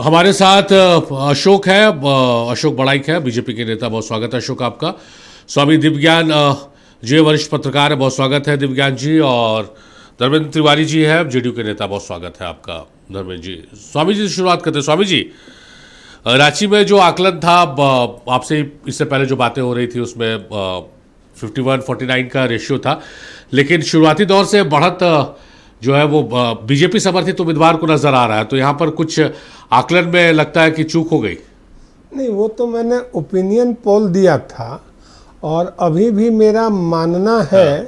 हमारे साथ अशोक है, अशोक बड़ाइक है, बीजेपी के नेता। बहुत स्वागत है अशोक आपका। स्वामी दिव्यज्ञान जी वरिष्ठ पत्रकार है, बहुत स्वागत है दिव्यज्ञान जी। और धर्मेंद्र तिवारी जी है, जेडीयू के नेता, बहुत स्वागत है आपका धर्मेंद्र जी। स्वामी जी से शुरुआत करते हैं। स्वामी जी, रांची में जो आकलन था, आपसे इससे पहले जो बातें हो रही थी उसमें 51-49 का रेशियो था, लेकिन शुरुआती दौर से बढ़त जो है वो बीजेपी समर्थित उम्मीदवार को नजर आ रहा है। तो यहाँ पर कुछ आकलन में लगता है कि चूक हो गई। नहीं, वो तो मैंने ओपिनियन पोल दिया था और अभी भी मेरा मानना है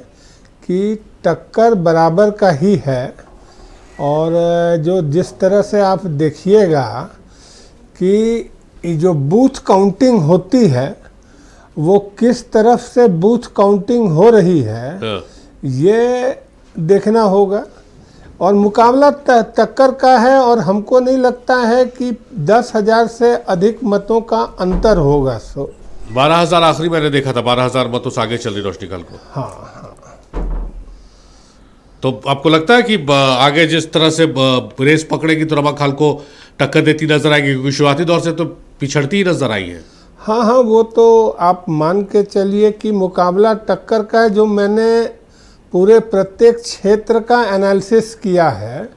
कि टक्कर बराबर का ही है। और जो जिस तरह से आप देखिएगा कि जो बूथ काउंटिंग होती है वो किस तरफ से बूथ काउंटिंग हो रही है, ये देखना होगा। और मुकाबला टक्कर का है और हमको नहीं लगता है कि 10,000 से अधिक मतों का अंतर होगा। 12,000 आखिरी मैंने देखा था, 12,000 मतों से आगे चल रही रोशनी कल को। हाँ। तो आपको लगता है कि आगे जिस तरह से रेस पकड़ेगी तो रमा खाल को टक्कर देती नजर आएगी, क्योंकि शुरुआती दौर से तो पिछड़ती ही नजर आई है। हाँ, वो तो आप मान के चलिए कि मुकाबला टक्कर का है। जो मैंने पूरे प्रत्येक क्षेत्र का एनालिसिस किया है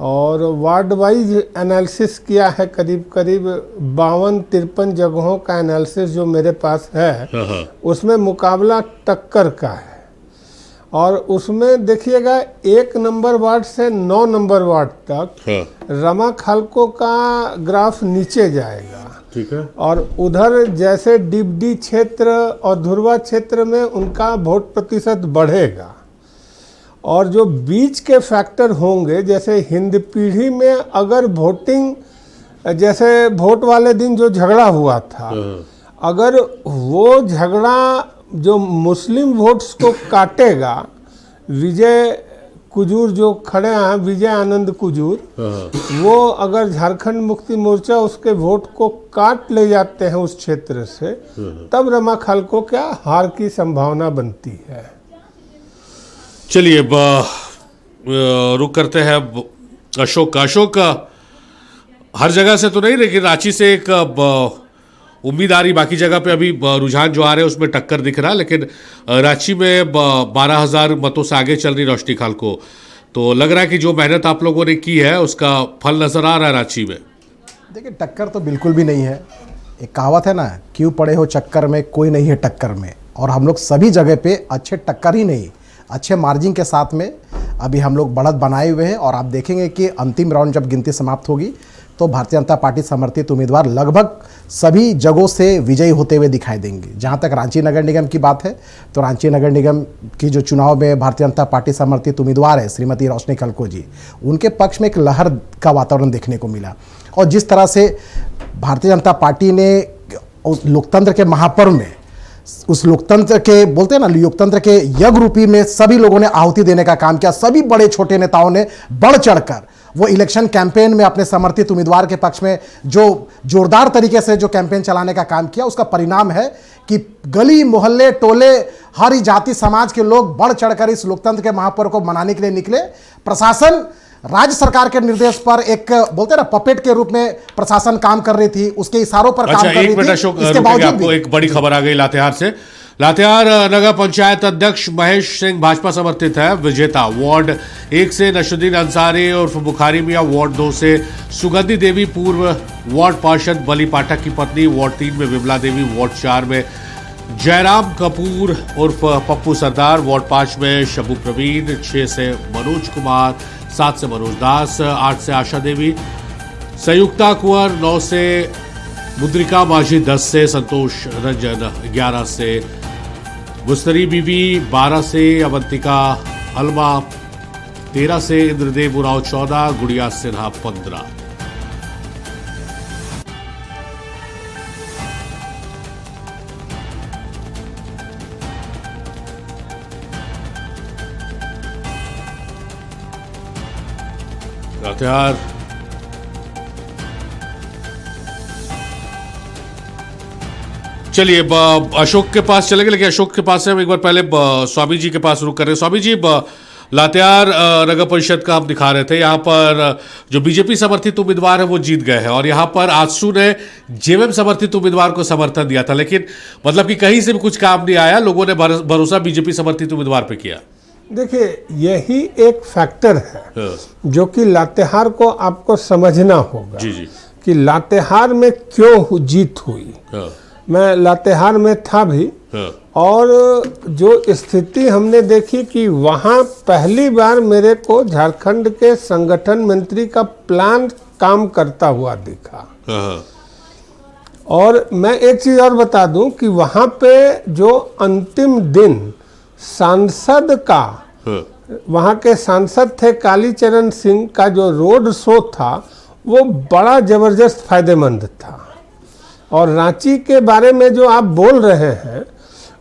और वार्ड वाइज एनालिसिस किया है, करीब करीब 52-53 जगहों का एनालिसिस जो मेरे पास है, उसमें मुकाबला टक्कर का है। और उसमें देखिएगा 1 नंबर वार्ड से 9 नंबर वार्ड तक रमा खालको का ग्राफ नीचे जाएगा। ठीक है। और उधर जैसे डिबडी क्षेत्र और धुरवा क्षेत्र में उनका वोट प्रतिशत बढ़ेगा। और जो बीच के फैक्टर होंगे, जैसे हिंद पीढ़ी में अगर वोटिंग, जैसे वोट वाले दिन जो झगड़ा हुआ था, अगर वो झगड़ा जो मुस्लिम वोट्स को काटेगा, विजय कुजूर जो खड़े हैं, विजय आनंद कुजूर, वो अगर झारखंड मुक्ति मोर्चा उसके वोट को काट ले जाते हैं उस क्षेत्र से, तब रमा खालको क्या हार की संभावना बनती है। चलिए रुक करते हैं अशोक हर जगह से तो नहीं, लेकिन रांची से एक उम्मीद आ रही। बाकी जगह पे अभी रुझान जो आ रहे हैं उसमें टक्कर दिख रहा है, लेकिन रांची में 12,000 मतों से आगे चल रही रोशनी खाल को। तो लग रहा है कि जो मेहनत आप लोगों ने की है उसका फल नजर आ रहा है रांची में। देखिए, टक्कर तो बिल्कुल भी नहीं है। एक कहावत है ना, क्यों पड़े हो चक्कर में, कोई नहीं है टक्कर में। और हम लोग सभी जगह पे अच्छे टक्कर ही नहीं, अच्छे मार्जिन के साथ में अभी हम लोग बढ़त बनाए हुए हैं। और आप देखेंगे कि अंतिम राउंड जब गिनती समाप्त होगी तो भारतीय जनता पार्टी समर्थित उम्मीदवार लगभग सभी जगहों से विजयी होते हुए दिखाई देंगे। जहां तक रांची नगर निगम की बात है, तो रांची नगर निगम की जो चुनाव में भारतीय जनता पार्टी समर्थित उम्मीदवार है श्रीमती रोशनी खलको जी, उनके पक्ष में एक लहर का वातावरण देखने को मिला। और जिस तरह से भारतीय जनता पार्टी ने उस लोकतंत्र के महापर्व में, उस लोकतंत्र के बोलते हैं ना, लोकतंत्र के यज्ञ रूपी में सभी लोगों ने आहुति देने का काम किया। सभी बड़े छोटे नेताओं ने बढ़ चढ़कर वो इलेक्शन कैंपेन में अपने समर्थित उम्मीदवार के पक्ष में जो जोरदार तरीके से जो कैंपेन चलाने का काम किया, उसका परिणाम है कि गली मोहल्ले टोले हर ही जाति समाज के लोग बढ़ चढ़कर इस लोकतंत्र के महापर्व को मनाने के लिए निकले। प्रशासन राज्य सरकार के निर्देश पर एक बोलते हैं ना पपेट के रूप में प्रशासन काम कर रही थी, उसके इशारों पर काम कर रही थी। इसके बावजूद आपको एक बड़ी खबर आ गई लातेहार से। लातेहार नगर पंचायत अध्यक्ष महेश सिंह भाजपा समर्थित है विजेता। वार्ड 1 से नशुद्दीन अंसारी उर्फ बुखारी मियां, वार्ड 2 से सुगंधी देवी पूर्व वार्ड पार्षद बली पाठक की पत्नी, वार्ड 3 में विमला देवी, वार्ड 4 में जयराम कपूर उर्फ पप्पू सरदार, वार्ड 5 में शबू प्रवीण, 6 से मनोज कुमार, 7 से मनोज दास, 8 से आशा देवी, संयुक्ता कुंवर, 9 से मुद्रिका माझी, 10 से संतोष रंजन, 11 से गुस्तरी बीबी, 12 से अवंतिका अलमा, 13 से इंद्रदेव उराव, 14 गुड़िया सिन्हा, 15। लातेहार चलिए अशोक के पास चलेंगे, लेकिन अशोक के पास से हम एक बार पहले स्वामी जी के पास रुक कर रहे हैं। स्वामी जी, लातेहार नगर परिषद का हम दिखा रहे थे। यहाँ पर जो बीजेपी समर्थित उम्मीदवार है वो जीत गए हैं और यहाँ पर आजसू ने जेएमएम समर्थित उम्मीदवार को समर्थन दिया था, लेकिन मतलब कि कहीं से भी कुछ काम नहीं आया। लोगों ने भरोसा बीजेपी समर्थित उम्मीदवार पे किया। देखिए, यही एक फैक्टर है हाँ। जो कि लातेहार को आपको समझना होगा जी जी। कि लातेहार में क्यों जीत हुई। हाँ। मैं लातेहार में था भी हाँ। और जो स्थिति हमने देखी कि वहाँ पहली बार मेरे को झारखंड के संगठन मंत्री का प्लान काम करता हुआ दिखा। हाँ। और मैं एक चीज़ और बता दूं कि वहाँ पे जो अंतिम दिन सांसद का, हाँ। वहाँ के सांसद थे कालीचरण सिंह का जो रोड शो था वो बड़ा ज़बरदस्त फायदेमंद था। और रांची के बारे में जो आप बोल रहे हैं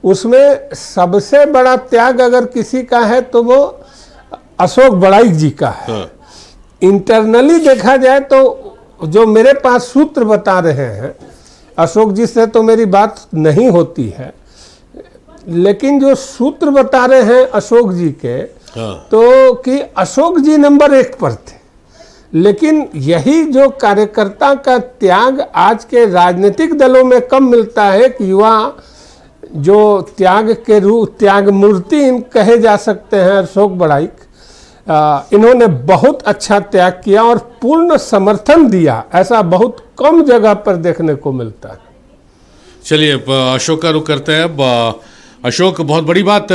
उसमें सबसे बड़ा त्याग अगर किसी का है तो वो अशोक बड़ाई जी का है। हाँ। इंटरनली देखा जाए तो जो मेरे पास सूत्र बता रहे हैं, अशोक जी से तो मेरी बात नहीं होती है, लेकिन जो सूत्र बता रहे हैं अशोक जी के, हाँ। तो कि अशोक जी नंबर 1 पर थे। लेकिन यही जो कार्यकर्ता का त्याग आज के राजनीतिक दलों में कम मिलता है कि युवा जो त्याग के रूप, त्याग मूर्ति कहे जा सकते हैं अशोक बड़ाई, इन्होंने बहुत अच्छा त्याग किया और पूर्ण समर्थन दिया। ऐसा बहुत कम जगह पर देखने को मिलता है। चलिए अशोक का रुख करते हैं। अशोक, बहुत बड़ी बात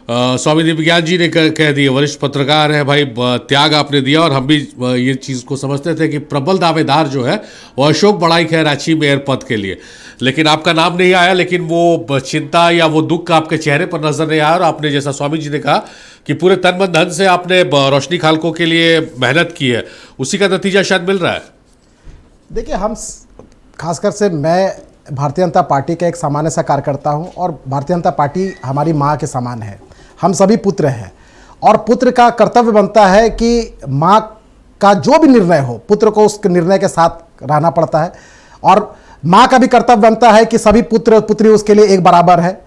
स्वामी दिव्यज्ञान जी ने कह दी है, वरिष्ठ पत्रकार है भाई, त्याग आपने दिया और हम भी ये चीज़ को समझते थे कि प्रबल दावेदार जो है वो अशोक बड़ाई है रांची मेयर पद के लिए, लेकिन आपका नाम नहीं आया। लेकिन वो चिंता या वो दुख आपके चेहरे पर नजर नहीं आया और आपने, जैसा स्वामी जी ने कहा कि पूरे तन मन धन से आपने रोशनी खालको के लिए मेहनत की है, उसी का नतीजा शायद मिल रहा है। देखिए, हम खासकर से मैं भारतीय जनता पार्टी का एक सामान्य सा कार्यकर्ता हूं और भारतीय जनता पार्टी हमारी माँ के समान है। हम सभी पुत्र हैं और पुत्र का कर्तव्य बनता है कि माँ का जो भी निर्णय हो पुत्र को उस निर्णय के साथ रहना पड़ता है, और माँ का भी कर्तव्य बनता है कि सभी पुत्र पुत्री उसके लिए एक बराबर है।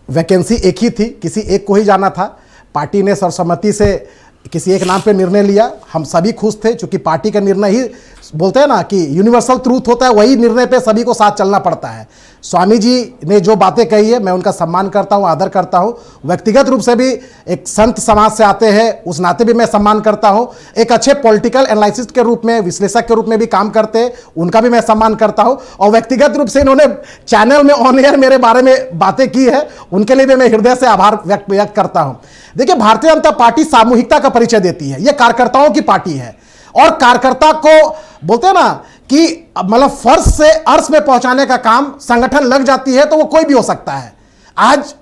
वैकेंसी एक ही थी, किसी एक को ही जाना था। पार्टी ने सर्वसम्मति से किसी एक नाम पे निर्णय लिया, हम सभी खुश थे, क्योंकि पार्टी का निर्णय ही, बोलते हैं ना कि यूनिवर्सल ट्रूथ होता है, वही निर्णय पे सभी को साथ चलना पड़ता है। स्वामी जी ने जो बातें कही है मैं उनका सम्मान करता हूं, आदर करता हूं। व्यक्तिगत रूप से भी एक संत समाज से आते हैं उस नाते भी मैं सम्मान करता हूं। एक अच्छे पॉलिटिकल एनालिसिस्ट के रूप में, विश्लेषक के रूप में भी काम करते हैं, उनका भी मैं सम्मान करता हूं। और व्यक्तिगत रूप से इन्होंने चैनल में ऑन एयर मेरे बारे में बातें की है, उनके लिए भी मैं हृदय से आभार व्यक्त करता हूं। देखिए, भारतीय जनता पार्टी सामूहिकता का परिचय देती है, यह कार्यकर्ताओं की पार्टी है और कार्यकर्ता को बोलते हैं ना कि मतलब फर्श से अर्श में पहुंचाने का काम संगठन लग जाती है तो वो कोई भी हो सकता है। आज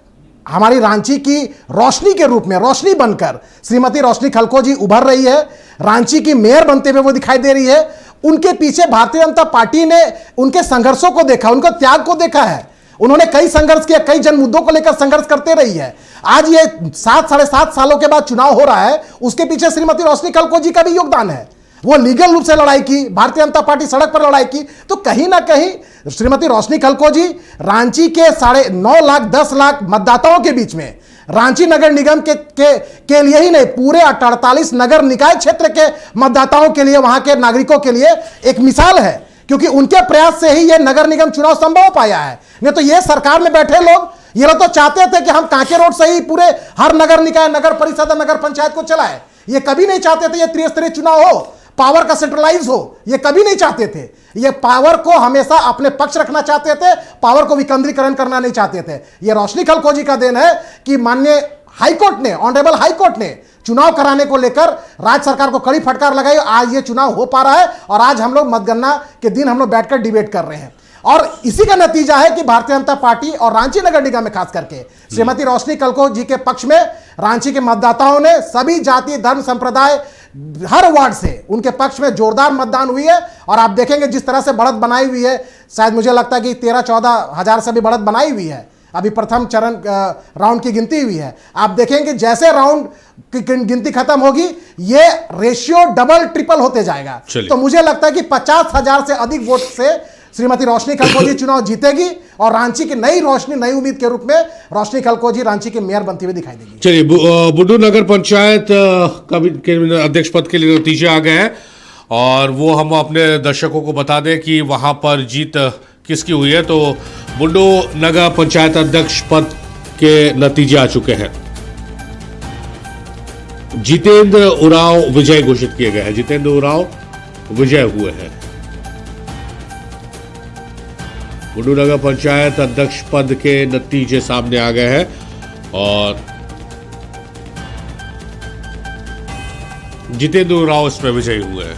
हमारी रांची की रोशनी के रूप में, रोशनी बनकर श्रीमती रोशनी खलको जी उभर रही है, रांची की मेयर बनते हुए वो दिखाई दे रही है। उनके पीछे भारतीय जनता पार्टी ने उनके संघर्षों को देखा, उनका त्याग को देखा है। उन्होंने कई संघर्ष किया, कई जन मुद्दों को लेकर संघर्ष करते रही है। आज ये 7-7.5 सालों के बाद चुनाव हो रहा है, उसके पीछे श्रीमती रोशनी खलको जी का भी योगदान है। वो लीगल रूप से लड़ाई की, भारतीय जनता पार्टी सड़क पर लड़ाई की, तो कहीं ना कहीं श्रीमती रोशनी खलको जी रांची के 9.5 लाख 10 लाख मतदाताओं के बीच में, रांची नगर निगम के लिए ही नहीं, पूरे 48 नगर निकाय क्षेत्र के मतदाताओं के लिए, वहां के नागरिकों के लिए एक मिसाल है, क्योंकि उनके प्रयास से ही यह नगर निगम चुनाव संभव हो पाया है। नहीं तो ये सरकार में बैठे लोग ये लोग तो चाहते थे कि हम कांके रोड से ही पूरे हर नगर निकाय, नगर परिषद, नगर पंचायत को चलाए। ये कभी नहीं चाहते थे ये त्रिस्तरीय चुनाव हो, पावर का सेंट्रलाइज हो, ये कभी नहीं चाहते थे। ये पावर को हमेशा अपने पक्ष रखना चाहते थे, पावर को विकेंद्रीकरण करना नहीं चाहते थे। ये रोशनी खलको जी का देन है कि माननीय हाईकोर्ट ने, ऑनरेबल हाईकोर्ट ने चुनाव कराने को लेकर राज्य सरकार को कड़ी फटकार लगाई। आज ये चुनाव हो पा रहा है और आज हम लोग मतगणना के दिन हम लोग बैठकर डिबेट कर रहे हैं, और इसी का नतीजा है कि भारतीय जनता पार्टी और रांची नगर निगम में खास करके श्रीमती रोशनी खलको जी के पक्ष में रांची के मतदाताओं ने, सभी जाति धर्म संप्रदाय, हर वार्ड से उनके पक्ष में जोरदार मतदान हुई है। और आप देखेंगे जिस तरह से बढ़त बनाई हुई है, शायद मुझे लगता है कि 13-14 हजार से भी बढ़त बनाई हुई है। अभी प्रथम चरण राउंड की गिनती हुई है। आप देखेंगे जैसे राउंड की गिनती खत्म होगी, ये रेशियो डबल ट्रिपल होते जाएगा। तो मुझे लगता है कि 50,000 से अधिक वोट से श्रीमती रोशनी खलखोजी चुनाव जीतेगी और रांची की नई रोशनी, नई उम्मीद के रूप में रोशनी खलखोजी रांची की मेयर बनती हुई दिखाई देगी। चलिए, बुड्डू नगर पंचायत के अध्यक्ष पद के लिए नतीजे आ गए हैं और वो हम अपने दर्शकों को बता दें कि वहां पर जीत किसकी हुई है। तो बुड्डू नगर पंचायत अध्यक्ष पद के नतीजे आ चुके हैं। जितेंद्र उरांव विजय घोषित किए गए हैं। जितेंद्र उरांव विजय हुए हैं। बुड्डू नगर पंचायत अध्यक्ष पद के नतीजे सामने आ गए हैं और जितेंद्र उरांव इसमें विजयी हुए हैं।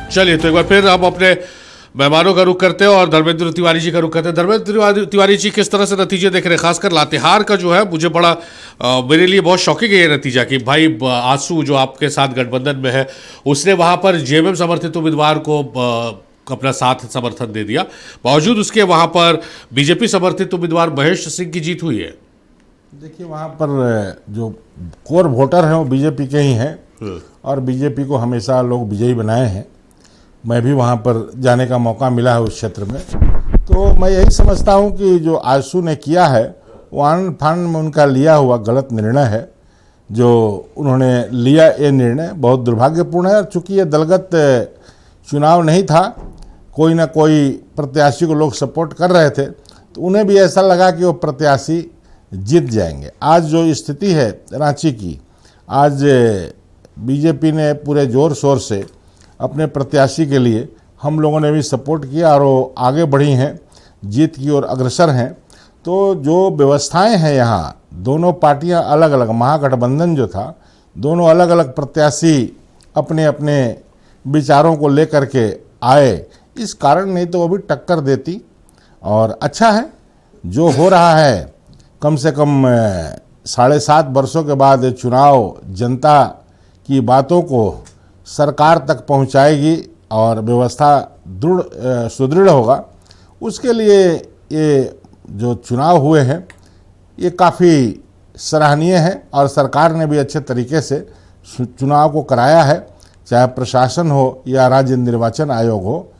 चलिए, तो एक बार फिर हम अपने मेहमानों का रुख करते हैं और धर्मेंद्र तिवारी जी का रुख करते हैं। धर्मेंद्र तिवारी जी, किस तरह से नतीजे देख रहे हैं? खासकर लातेहार का जो है, मुझे बड़ा मेरे लिए बहुत शॉकिंग है ये नतीजा कि भाई आंसू जो आपके साथ गठबंधन में है, उसने वहां पर जेएमएम समर्थित उम्मीदवार को अपना साथ समर्थन दे दिया। बावजूद उसके वहां पर बीजेपी समर्थित उम्मीदवार महेश सिंह की जीत हुई है। देखिए, वहाँ पर जो कोर वोटर हैं वो बीजेपी के ही हैं और बीजेपी को हमेशा लोग विजयी बनाए हैं। मैं भी वहाँ पर जाने का मौका मिला है उस क्षेत्र में, तो मैं यही समझता हूँ कि जो आशू ने किया है वो आनंद फानंद में उनका लिया हुआ गलत निर्णय है। जो उन्होंने लिया ये निर्णय बहुत दुर्भाग्यपूर्ण है और चूँकि ये दलगत चुनाव नहीं था, कोई ना कोई प्रत्याशी को लोग सपोर्ट कर रहे थे, तो उन्हें भी ऐसा लगा कि वो प्रत्याशी जीत जाएंगे। आज जो स्थिति है रांची की, आज बीजेपी ने पूरे ज़ोर शोर से अपने प्रत्याशी के लिए हम लोगों ने भी सपोर्ट किया और वो आगे बढ़ी हैं, जीत की ओर अग्रसर हैं। तो जो व्यवस्थाएं हैं यहाँ, दोनों पार्टियां अलग अलग, महागठबंधन जो था, दोनों अलग अलग प्रत्याशी अपने अपने विचारों को लेकर के आए, इस कारण नहीं तो वो भी टक्कर देती। और अच्छा है जो हो रहा है, कम से कम 7.5 वर्षों के बाद चुनाव जनता की बातों को सरकार तक पहुंचाएगी और व्यवस्था सुदृढ़ होगा। उसके लिए ये जो चुनाव हुए हैं ये काफ़ी सराहनीय है और सरकार ने भी अच्छे तरीके से चुनाव को कराया है, चाहे प्रशासन हो या राज्य निर्वाचन आयोग हो।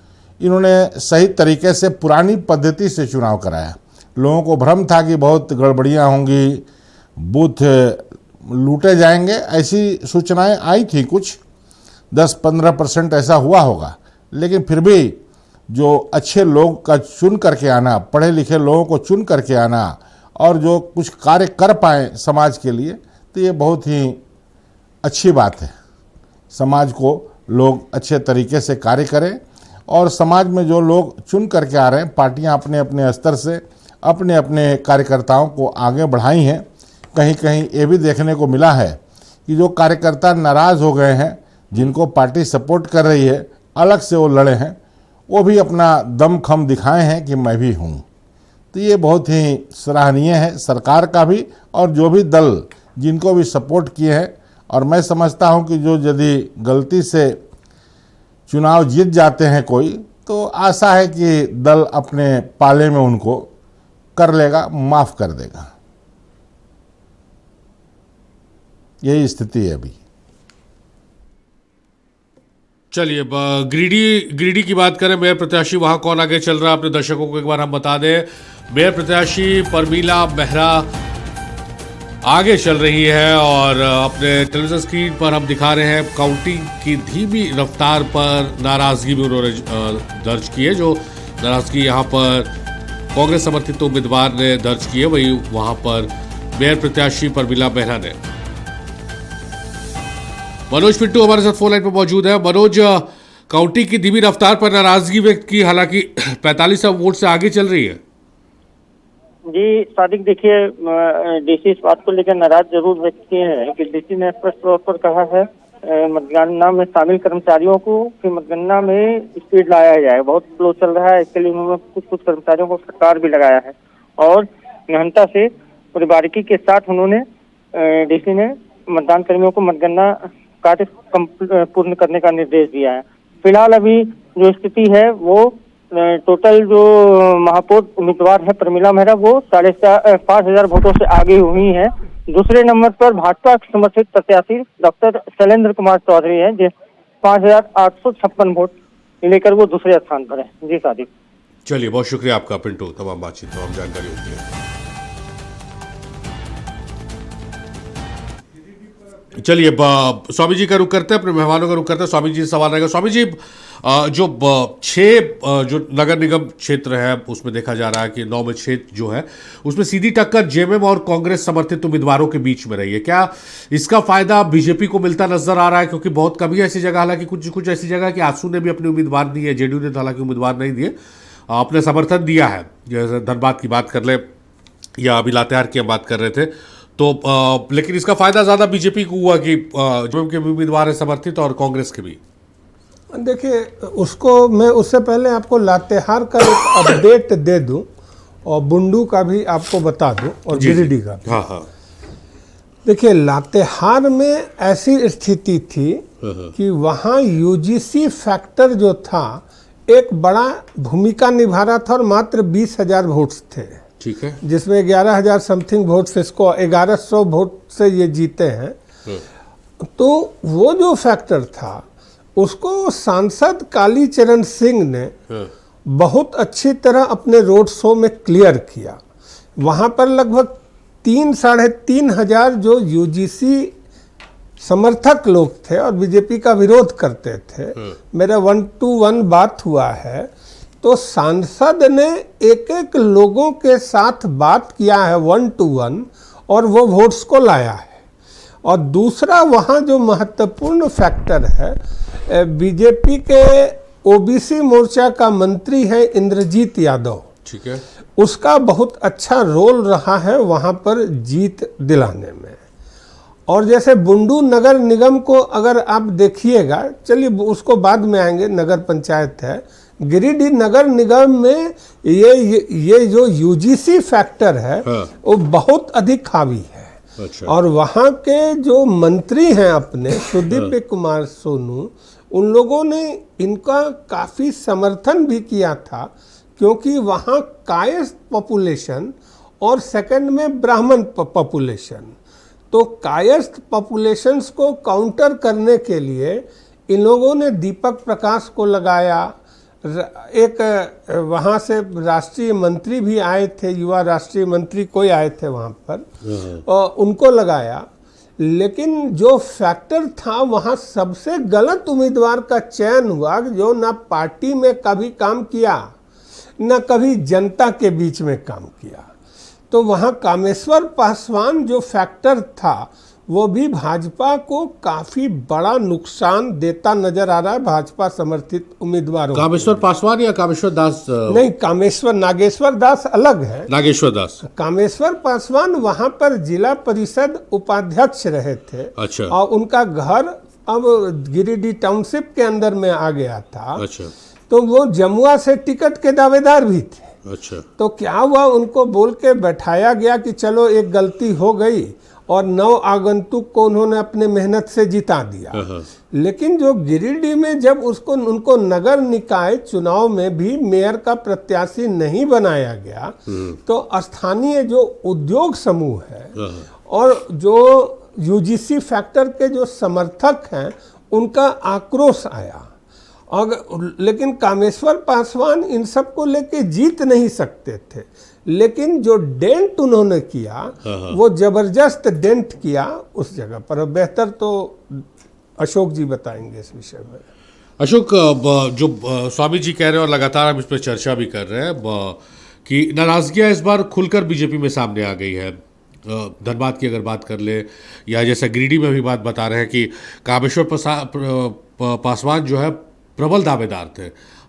इन्होंने सही तरीके से पुरानी पद्धति से चुनाव कराया। लोगों को भ्रम था कि बहुत गड़बड़ियाँ होंगी, बूथ लूटे जाएंगे, ऐसी सूचनाएं आई थी। कुछ 10-15% ऐसा हुआ होगा, लेकिन फिर भी जो अच्छे लोग का चुन करके आना, पढ़े लिखे लोगों को चुन करके आना और जो कुछ कार्य कर पाए समाज के लिए, तो ये बहुत ही अच्छी बात है। समाज को लोग अच्छे तरीके से कार्य करें और समाज में जो लोग चुन करके आ रहे हैं, पार्टियां अपने अपने स्तर से अपने अपने कार्यकर्ताओं को आगे बढ़ाई हैं। कहीं कहीं ये भी देखने को मिला है कि जो कार्यकर्ता नाराज़ हो गए हैं, जिनको पार्टी सपोर्ट कर रही है, अलग से वो लड़े हैं, वो भी अपना दम खम दिखाए हैं कि मैं भी हूँ। तो ये बहुत ही सराहनीय है सरकार का भी और जो भी दल जिनको भी सपोर्ट किए हैं। और मैं समझता हूँ कि जो यदि गलती से चुनाव जीत जाते हैं कोई, तो आशा है कि दल अपने पाले में उनको कर लेगा, माफ़ कर देगा। यही स्थिति है अभी। चलिए, गिरिडीह की बात करें, मेयर प्रत्याशी वहां कौन आगे चल रहा है अपने दर्शकों को एक बार हम बता दें। मेयर प्रत्याशी परमीला मेहरा आगे चल रही है और अपने टेलीविजन स्क्रीन पर हम दिखा रहे हैं काउंटिंग की धीमी रफ्तार पर नाराजगी भी उन्होंने दर्ज की है। जो नाराजगी यहाँ पर कांग्रेस समर्थित उम्मीदवार ने दर्ज की है, वही वहां पर मेयर प्रत्याशी परमीला मेहरा ने। मनोज पिंटू हमारे साथ फोन लाइन पर मौजूद है। मनोज, काउंटिंग की धीमी रफ्तार पर नाराजगी व्यक्त की, हालांकि 45 वोट से आगे चल रही है। जी सादिक, देखिए डीसी इस बात को लेकर नाराज जरूर व्यक्त किए हैं कि डीसी ने स्पष्ट तौर पर कहा है मतगणना में शामिल कर्मचारियों को कि मतगणना में स्पीड लाया जाए। बहुत स्लो चल रहा है, इसके लिए उन्होंने कुछ कर्मचारियों को फटकार भी लगाया है और गहनता से पूरी बारीकी के साथ उन्होंने डीसी ने मतदान कर्मियों को मतगणना कार्य पूर्ण करने का निर्देश दिया है। फिलहाल अभी जो स्थिति है वो टोटल जो महापौर उम्मीदवार है परमीला मेहरा, वो 5,500 वोटों से आगे हुई है। दूसरे नंबर पर भाजपा समर्थित प्रत्याशी डॉक्टर शैलेंद्र कुमार चौधरी हैं, जो 5,856 वोट लेकर वो दूसरे स्थान पर है। जी सादिक। चलिए, बहुत शुक्रिया आपका पिंटू, तमाम बातचीत तमाम जानकारी होती है। चलिए, स्वामी जी का रुख करते हैं, अपने मेहमानों का रुख करते हैं। स्वामी जी से सवाल रहेगा। स्वामी जी, जो 6 जो नगर निगम क्षेत्र है उसमें देखा जा रहा है कि 9 में 6 जो है उसमें सीधी टक्कर जेएमएम और कांग्रेस समर्थित उम्मीदवारों के बीच में रही है। क्या इसका फायदा बीजेपी को मिलता नजर आ रहा है? क्योंकि बहुत कमी ऐसी जगह, हालांकि कुछ ऐसी जगह कि आसू ने भी अपने उम्मीदवार दिए, जेडीयू ने हालांकि उम्मीदवार नहीं दिए, अपने समर्थन दिया है। जैसे धनबाद की बात कर ले या अभी लातेहार की हम बात कर रहे थे, तो लेकिन इसका फायदा ज्यादा बीजेपी को हुआ कि जेएमएम के भी उम्मीदवार है समर्थित और कांग्रेस के भी। देखिए, उसको मैं उससे पहले आपको लातेहार का एक अपडेट दे दूं और बुंडू का भी आपको बता दूं और गिरिडीह का। हाँ हाँ। देखिए, लातेहार में ऐसी स्थिति थी कि वहाँ यूजीसी फैक्टर जो था एक बड़ा भूमिका निभा रहा था और मात्र 20,000 वोट्स थे। ठीक है। जिसमें 11,000 समथिंग वोट्स, इसको 1100 वोट से ये जीते हैं। तो वो जो फैक्टर था उसको सांसद कालीचरण सिंह ने बहुत अच्छी तरह अपने रोड शो में क्लियर किया। वहाँ पर लगभग 3-3.5 हजार जो यूजीसी समर्थक लोग थे और बीजेपी का विरोध करते थे, मेरा 1-to-1 बात हुआ है, तो सांसद ने एक लोगों के साथ बात किया है 1-to-1 और वो वोट्स को लाया है। और दूसरा वहाँ जो महत्वपूर्ण फैक्टर है, बीजेपी के ओबीसी मोर्चा का मंत्री है इंद्रजीत यादव। ठीक है। उसका बहुत अच्छा रोल रहा है वहाँ पर जीत दिलाने में। और जैसे बुंडू नगर निगम को अगर आप देखिएगा, चलिए उसको बाद में आएंगे, नगर पंचायत है। गिरिडीह नगर निगम में ये जो यूजीसी फैक्टर है वो बहुत अधिक हावी है। अच्छा। और वहाँ के जो मंत्री हैं अपने सुदीप कुमार सोनू, उन लोगों ने इनका काफ़ी समर्थन भी किया था, क्योंकि वहाँ कायस्थ पॉपुलेशन और सेकंड में ब्राह्मण पॉपुलेशन, तो कायस्थ पॉपुलेशंस को काउंटर करने के लिए इन लोगों ने दीपक प्रकाश को लगाया। एक वहाँ से राष्ट्रीय मंत्री भी आए थे, युवा राष्ट्रीय मंत्री कोई आए थे वहाँ पर, और उनको लगाया। लेकिन जो फैक्टर था वहाँ सबसे गलत उम्मीदवार का चयन हुआ, जो ना पार्टी में कभी काम किया न कभी जनता के बीच में काम किया। तो वहाँ कामेश्वर पासवान जो फैक्टर था वो भी भाजपा को काफी बड़ा नुकसान देता नजर आ रहा है, भाजपा समर्थित उम्मीदवारों। कामेश्वर पासवान या कामेश्वर दास? नहीं, कामेश्वर, नागेश्वर दास अलग है। नागेश्वर दास। कामेश्वर पासवान वहां पर जिला परिषद उपाध्यक्ष रहे थे। अच्छा। और उनका घर अब गिरिडीह टाउनशिप के अंदर में आ गया था। अच्छा। तो वो जमुआ से टिकट के दावेदार भी थे। अच्छा। तो क्या हुआ, उनको बोल के बैठाया गया कि चलो एक गलती हो गई, और 9 आगंतुक को उन्होंने अपने मेहनत से जिता दिया। लेकिन जो गिरिडीह में जब उनको नगर निकाय चुनाव में भी मेयर का प्रत्याशी नहीं बनाया गया, तो स्थानीय जो उद्योग समूह है और जो यूजीसी फैक्टर के जो समर्थक हैं, उनका आक्रोश आया। लेकिन कामेश्वर पासवान इन सब को लेके जीत नहीं सकते थे, लेकिन जो डेंट उन्होंने किया वो जबरदस्त डेंट किया उस जगह पर। बेहतर तो अशोक जी बताएंगे इस विषय में। अशोक, जो स्वामी जी कह रहे हैं और लगातार हम इस पर चर्चा भी कर रहे हैं कि नाराजगियां इस बार खुलकर बीजेपी में सामने आ गई है। धनबाद की अगर बात कर ले, या जैसा गिरिडीह में भी बात बता रहे हैं कि कामेश्वर पासवान जो है प्रबल दावेदार थे।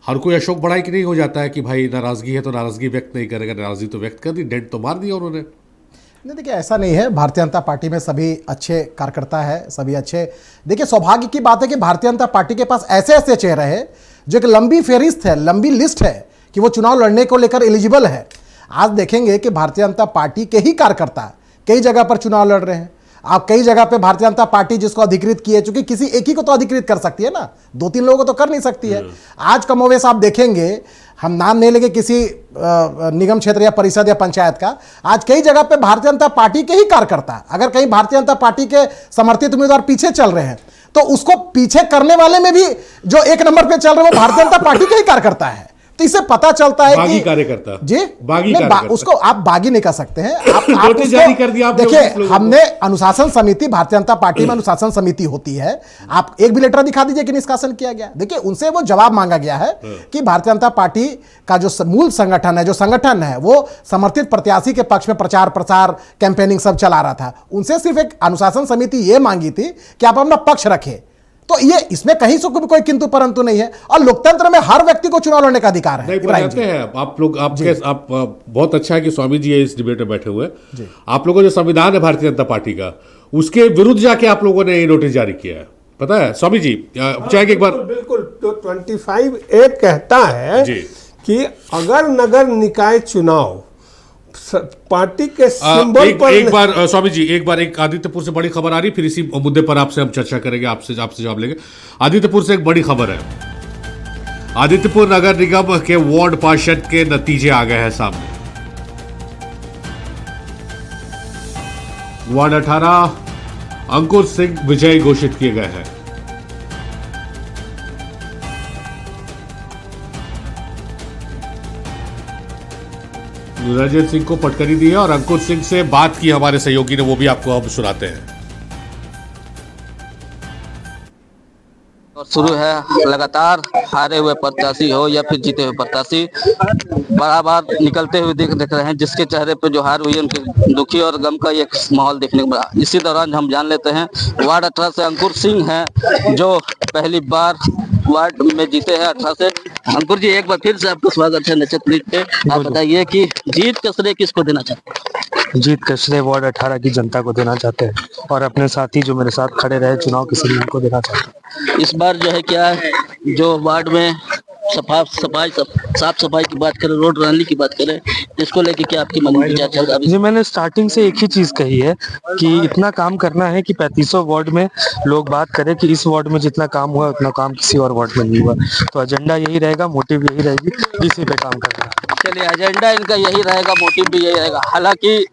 हर कोई अशोक बढ़ाई की नहीं हो जाता है कि भाई नाराजगी है तो नाराजगी व्यक्त नहीं करेगा, नाराजगी तो व्यक्त कर दी, डेंट तो मार दिया उन्होंने। नहीं, देखिए ऐसा नहीं है। भारतीय जनता पार्टी में सभी अच्छे कार्यकर्ता है, सभी अच्छे। देखिए सौभाग्य की बात है कि भारतीय जनता पार्टी के पास ऐसे ऐसे चेहरे हैं जो एक लंबी फेहरिस्त है, लंबी लिस्ट है कि वो चुनाव लड़ने को लेकर एलिजिबल है। आज देखेंगे कि भारतीय जनता पार्टी के ही कार्यकर्ता कई जगह पर चुनाव लड़ रहे हैं। आप कई जगह पे भारतीय जनता पार्टी जिसको अधिकृत की है, चूंकि किसी एक ही को तो अधिकृत कर सकती है ना, 2-3 लोगों को तो कर नहीं सकती है। आज कमोवेश आप देखेंगे, हम नाम नहीं लेंगे किसी निगम क्षेत्र या परिषद या पंचायत का, आज कई जगह पे भारतीय जनता पार्टी के ही कार्यकर्ता, अगर कहीं भारतीय जनता पार्टी के समर्थित उम्मीदवार पीछे चल रहे हैं तो उसको पीछे करने वाले में भी जो 1 नंबर पे चल रहे हैं वो भारतीय जनता पार्टी के ही कार्यकर्ता है। तो इससे पता चलता है बागी कि कार्यकर्ता जी बागी नहीं, कार्यकर्ता उसको आप बागी नहीं कर सकते हैं। आप नोटिस जारी कर दिया आपने देखिए, 19 लोगों को। हमने अनुशासन समिति, भारतीय जनता पार्टी में अनुशासन समिति होती है, आप एक भी लेटर दिखा दीजिए कि निष्कासन किया गया। देखिए, उनसे वो जवाब मांगा गया है कि भारतीय जनता पार्टी का जो मूल संगठन है, जो संगठन है, वो समर्थित प्रत्याशी के पक्ष में प्रचार प्रसार कैंपेनिंग सब चला रहा था। उनसे सिर्फ एक अनुशासन समिति ये मांगी थी कि आप अपना पक्ष रखें। तो ये इसमें कहीं से कोई किंतु परंतु नहीं है, और लोकतंत्र में हर व्यक्ति को चुनाव लड़ने का अधिकार है। नहीं, पर जानते हैं आप लोग, आप बहुत अच्छा है कि स्वामी जी इस डिबेट में बैठे हुए हैं। आप लोगों जो संविधान है भारतीय जनता पार्टी का, उसके विरुद्ध जाके आप लोगों ने ये नोटिस जारी किया है, पता है स्वामी जी? चाहे एक बार बिल्कुल, तो 25A कहता है जी। कि अगर नगर निकाय चुनाव पार्टी के सिंबल पर एक बार स्वामी जी, एक बार एक आदित्यपुर से बड़ी खबर आ रही, फिर इसी मुद्दे पर आपसे हम चर्चा करेंगे, आपसे जवाब लेंगे। आदित्यपुर से एक बड़ी खबर है, आदित्यपुर नगर निगम के वार्ड पार्षद के नतीजे आ गए हैं सामने। वार्ड 18 अंकुर सिंह विजयी घोषित किए गए हैं। रंजन सिंह को पटकनी दी है और अंकुर सिंह से बात की हमारे सहयोगी ने, वो भी आपको हम सुनाते हैं। और शुरू है लगातार हारे हुए प्रत्याशी हो या फिर जीते हुए प्रत्याशी बराबर निकलते हुए देख रहे हैं, जिसके चेहरे पे जो हार हुई है उनके दुखी और गम का एक माहौल देखने को मिला। इसी दौरान हम जान लेते हैं वार्ड 18 से अंकुर सिंह हैं जो पहली बार वार्ड में जीते हैं 18 से। अंकुर जी, एक बार फिर से आपका स्वागत है नक्षत्र लीड पे। आप बताइए कि जीत का श्रेय किसको देना चाहते हैं? जीत का श्रेय वार्ड 18 की जनता को देना चाहते हैं, और अपने साथी जो मेरे साथ खड़े रहे चुनाव के समय उनको देना चाहते हैं। इस बार जो है क्या है, जो वार्ड में साफ सफाई की बात करें, रोड रैली की बात करें, इसको लेके क्या आपकी मन में विचार चल रहा है? जी, मैंने स्टार्टिंग से एक ही चीज कही है कि इतना काम करना है कि 3500 वार्ड में लोग बात करें कि इस वार्ड में जितना काम हुआ उतना काम किसी और वार्ड में नहीं हुआ। तो एजेंडा यही रहेगा, मोटिव यही रहेगी, इसी पे काम करना। चलिए, एजेंडा इनका यही रहेगा, मोटिव भी यही रहेगा। हालांकि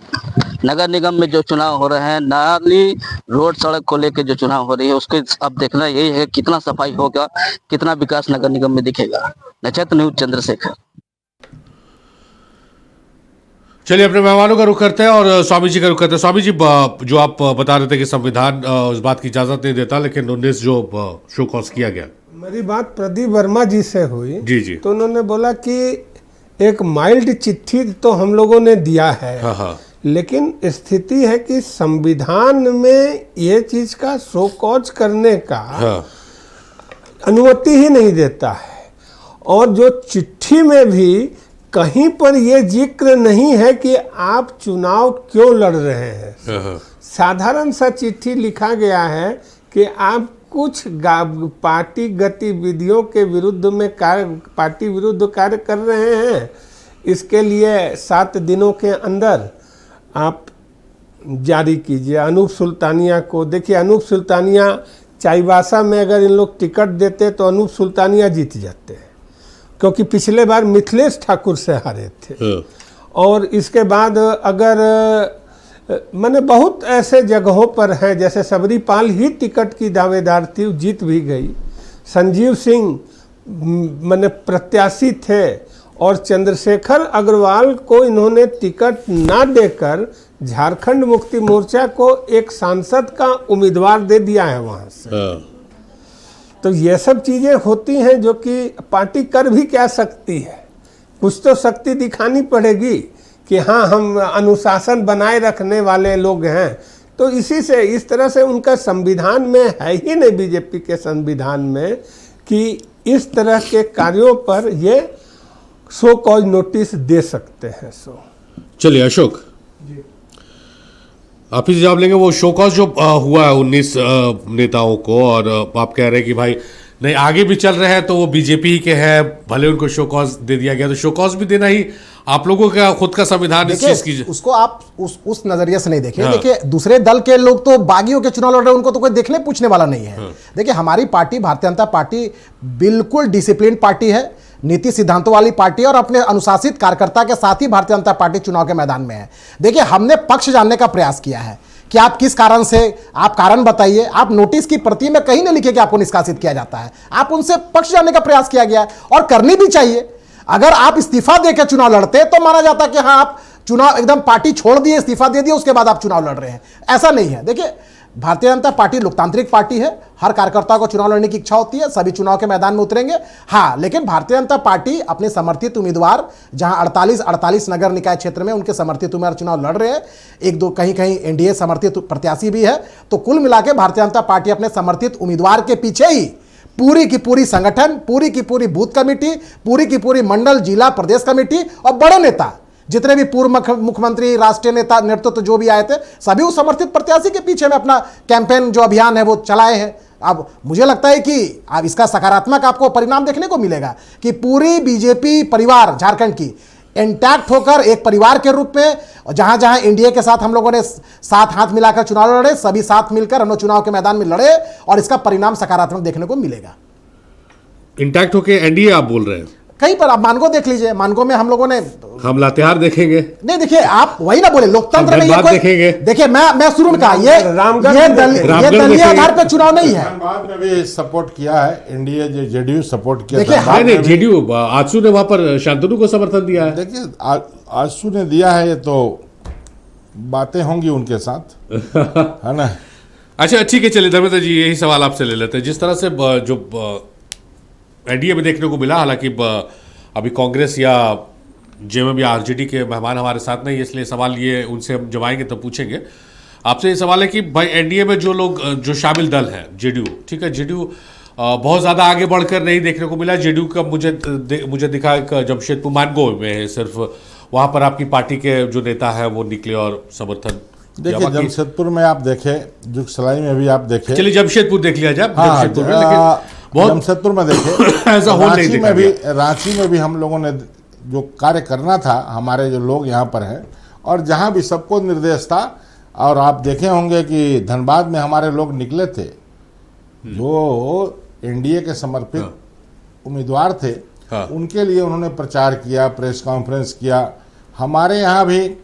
नगर निगम में जो चुनाव हो रहे हैं, नाली रोड सड़क को लेकर जो चुनाव हो रही है, उसके अब देखना यही है कितना सफाई होगा, कितना विकास नगर निगम में दिखेगा। नक्षत्र न्यूज, चंद्रशेखर। चलिए, अपने मेहमानों का रुख करते हैं और स्वामी जी का रुख करते हैं। स्वामी जी, जो आप बता रहे थे कि संविधान इस बात की इजाजत नहीं देता, लेकिन 19 जो शो कॉज किया गया, मेरी बात प्रदीप वर्मा जी से हुई। जी जी। तो उन्होंने बोला कि एक माइल्ड चिट्ठी तो हम लोगों ने दिया है, हाँ हाँ, लेकिन स्थिति है कि संविधान में ये चीज का शो कॉज करने का हाँ, अनुमति ही नहीं देता है। और जो चिट्ठी में भी कहीं पर ये जिक्र नहीं है कि आप चुनाव क्यों लड़ रहे हैं। हाँ, हाँ। साधारण सा चिट्ठी लिखा गया है कि आप कुछ पार्टी गतिविधियों के विरुद्ध में पार्टी विरुद्ध कार्य कर रहे हैं, इसके लिए 7 दिनों के अंदर आप जारी कीजिए। अनूप सुल्तानिया को देखिए, अनूप सुल्तानिया चाईबासा में अगर इन लोग टिकट देते तो अनूप सुल्तानिया जीत जाते हैं, क्योंकि पिछले बार मिथिलेश ठाकुर से हारे थे। हाँ। और इसके बाद अगर मैंने बहुत ऐसे जगहों पर हैं, जैसे सबरीपाल ही टिकट की दावेदार थी, जीत भी गई। संजीव सिंह मैंने प्रत्याशी थे, और चंद्रशेखर अग्रवाल को इन्होंने टिकट ना देकर झारखंड मुक्ति मोर्चा को एक सांसद का उम्मीदवार दे दिया है वहाँ से। हाँ। तो ये सब चीज़ें होती हैं जो कि पार्टी कर भी क्या सकती है, कुछ तो शक्ति दिखानी पड़ेगी कि हाँ, हम अनुशासन बनाए रखने वाले लोग हैं। तो इसी से, इस तरह से उनका संविधान में है ही नहीं, बीजेपी के संविधान में, कि इस तरह के कार्यों पर ये शो कॉज नोटिस दे सकते हैं। चलिए अशोक, आप ही जवाब लेंगे। वो शो कॉज जो हुआ है 19 नेताओं को, और आप कह रहे हैं कि भाई नहीं आगे भी चल रहे हैं तो वो बीजेपी ही के हैं, भले उनको शो कॉज दे दिया गया तो शो कॉज भी देना ही आप लोगों का खुद का संविधान इस चीज की। देखिए उसको आप उस नजरिए से नहीं देखिए। हाँ। देखिए दूसरे दल के लोग तो बागियों के चुनाव लड़ रहे हैं, उनको तो कोई देखने पूछने वाला नहीं है। देखिए हमारी पार्टी भारतीय जनता पार्टी बिल्कुल डिसिप्लिन पार्टी है, नीति सिद्धांतों वाली पार्टी है और अपने अनुशासित कार्यकर्ता के साथ ही भारतीय जनता पार्टी चुनाव के मैदान में है। देखिए हमने पक्ष जानने का प्रयास किया है कि आप किस कारण से, आप कारण बताइए। आप नोटिस की प्रति में कहीं नहीं लिखे कि आपको निष्कासित किया जाता है, आप उनसे पक्ष जानने का प्रयास किया गया है और करनी भी चाहिए। अगर आप इस्तीफा देकर चुनाव लड़ते तो माना जाता कि हाँ आप चुनाव एकदम पार्टी छोड़ दिए, इस्तीफा दे दिए, उसके बाद आप चुनाव लड़ रहे हैं। ऐसा नहीं है। देखिए भारतीय जनता पार्टी लोकतांत्रिक पार्टी है, हर कार्यकर्ता को चुनाव लड़ने की इच्छा होती है, सभी चुनाव के मैदान में उतरेंगे। हाँ, लेकिन भारतीय जनता पार्टी अपने समर्थित उम्मीदवार जहां 48 नगर निकाय क्षेत्र में उनके समर्थित उम्मीदवार चुनाव लड़ रहे हैं, एक दो कहीं कहीं एनडीए समर्थित प्रत्याशी भी है, तो कुल मिला के भारतीय जनता पार्टी अपने समर्थित उम्मीदवार के पीछे ही पूरी की पूरी संगठन, पूरी की पूरी बूथ कमेटी, पूरी की पूरी मंडल, जिला, प्रदेश कमेटी और बड़े नेता जितने भी पूर्व मुख्यमंत्री, राष्ट्रीय नेता, नेतृत्व जो भी आए थे, सभी उस समर्थित प्रत्याशी के पीछे में अपना कैंपेन जो अभियान है वो चलाए हैं। अब मुझे लगता है कि अब इसका सकारात्मक आपको परिणाम देखने को मिलेगा कि पूरी बीजेपी परिवार झारखंड की इंटैक्ट होकर एक परिवार के रूप में, जहां जहां एनडीए के साथ हम लोगों ने साथ हाथ मिलाकर चुनाव लड़े, सभी साथ मिलकर हम लोग चुनाव के मैदान में लड़े और इसका परिणाम सकारात्मक देखने को मिलेगा। इंटैक्ट होके एनडीए आप बोल रहे हैं? कहीं पर आप मानगो देख लीजिए, मानगो में हम लोगों ने, हम लातेहार देखेंगे? नहीं देखिए आप वही ना बोले लोकतंत्र में ये धनबाद देखेंगे? देखिए मैं शुरू में कहा ये दलीय आधार पर चुनाव नहीं है। धनबाद में भी सपोर्ट किया है एनडीए, जेडीयू सपोर्ट किया। देखिए, नहीं नहीं, जेडीयू आजसू ने वहां पर शांतनु को समर्थन दिया है। देखिए आजसू ने दिया है, ये तो बातें होंगी उनके साथ है ना। अच्छा ठीक है, चलिए धर्मेंद्र जी यही सवाल आपसे ले लेते हैं। जिस तरह से जो एनडीए में देखने को मिला, हालांकि अभी कांग्रेस या जेएमएम या आरजेडी के मेहमान हमारे साथ नहीं है, इसलिए सवाल ये उनसे हम जब आएंगे तो पूछेंगे। आपसे ये सवाल है कि भाई एनडीए में जो लोग जो शामिल दल है जेडीयू, ठीक है, जेडीयू बहुत ज़्यादा आगे बढ़कर नहीं देखने को मिला। जेडीयू का मुझे दिखा एक जमशेदपुर मानगो में है, सिर्फ वहाँ पर आपकी पार्टी के जो नेता है वो निकले और समर्थन। देखिए जमशेदपुर में आप देखें, जुगसलाई में भी आप देखें, चलिए जमशेदपुर देख लिया जाए, हाँ, जमशेदपुर में, लेकिन बहुत जमशेदपुर में देखे ऐसा हो नहीं देखा गया। रांची में भी हम लोगों ने जो कार्य करना था, हमारे जो लोग यहाँ पर हैं और जहाँ भी सबको निर्देश था, और आप देखे होंगे कि धनबाद में हमारे लोग निकले थे जो एनडीए के समर्पित उम्मीदवार थे। उनके लिए उन्होंने प्रचार किया, प्रेस कॉन्फ्रेंस किया। हमारे यहाँ भी